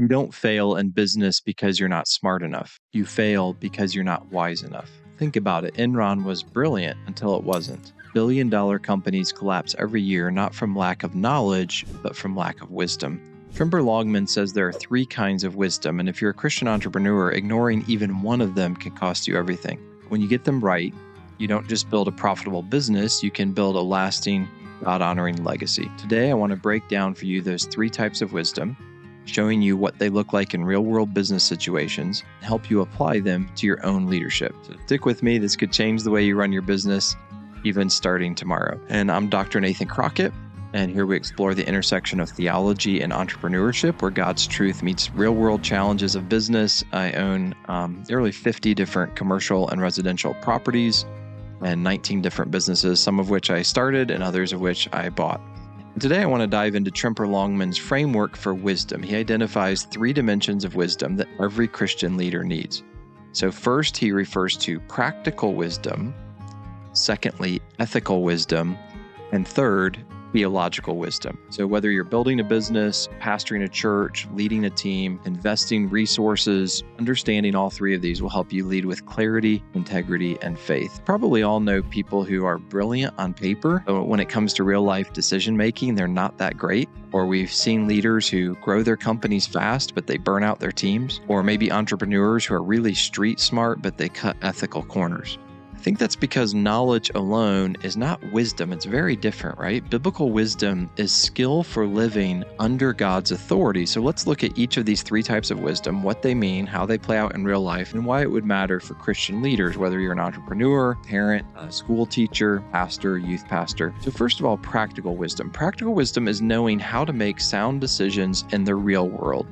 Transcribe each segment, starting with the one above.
You don't fail in business because you're not smart enough. You fail because you're not wise enough. Think about it. Enron was brilliant until it wasn't. Billion-dollar companies collapse every year, not from lack of knowledge, but from lack of wisdom. Trimper Longman says there are 3 kinds of wisdom, and if you're a Christian entrepreneur, ignoring even one of them can cost you everything. When you get them right, you don't just build a profitable business, you can build a lasting, God-honoring legacy. Today, I want to break down for you those 3 types of wisdom, showing you what they look like in real-world business situations, and help you apply them to your own leadership. So stick with me. This could change the way you run your business, even starting tomorrow. And I'm Dr. Nathan Crockett, and here we explore the intersection of theology and entrepreneurship, where God's truth meets real-world challenges of business. I own nearly 50 different commercial and residential properties and 19 different businesses, some of which I started and others of which I bought. Today, I want to dive into Trimper Longman's framework for wisdom. He identifies 3 dimensions of wisdom that every Christian leader needs. So first, he refers to practical wisdom. Secondly, ethical wisdom. And third, theological wisdom. So whether you're building a business, pastoring a church, leading a team, investing resources, understanding all 3 of these will help you lead with clarity, integrity, and faith. Probably all know people who are brilliant on paper, but when it comes to real life decision making, they're not that great. Or we've seen leaders who grow their companies fast, but they burn out their teams. Or maybe entrepreneurs who are really street smart, but they cut ethical corners. I think that's because knowledge alone is not wisdom. It's very different, right? Biblical wisdom is skill for living under God's authority. So let's look at each of these 3 types of wisdom, what they mean, how they play out in real life, and why it would matter for Christian leaders, whether you're an entrepreneur, parent, a school teacher, pastor, youth pastor. So first of all, practical wisdom. Practical wisdom is knowing how to make sound decisions in the real world.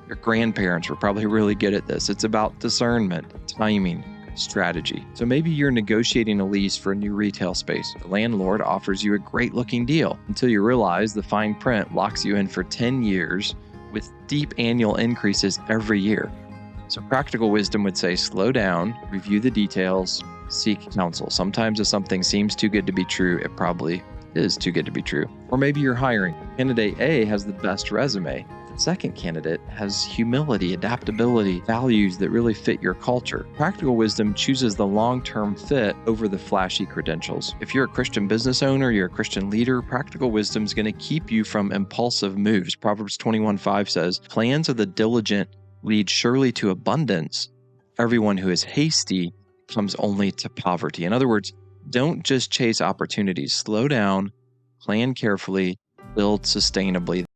Your grandparents were probably really good at this. It's about discernment, timing, strategy. So maybe you're negotiating a lease for a new retail space. The landlord offers you a great looking deal until you realize the fine print locks you in for 10 years with deep annual increases every year. So practical wisdom would say, slow down, review the details, seek counsel. Sometimes if something seems too good to be true, it probably is too good to be true. Or maybe you're hiring. Candidate A has the best resume. The second candidate has humility, adaptability, values that really fit your culture. Practical wisdom chooses the long-term fit over the flashy credentials. If you're a Christian business owner, you're a Christian leader, practical wisdom is going to keep you from impulsive moves. Proverbs 21:5 says, plans of the diligent lead surely to abundance. Everyone who is hasty comes only to poverty. In other words, don't just chase opportunities. Slow down, plan carefully, build sustainably.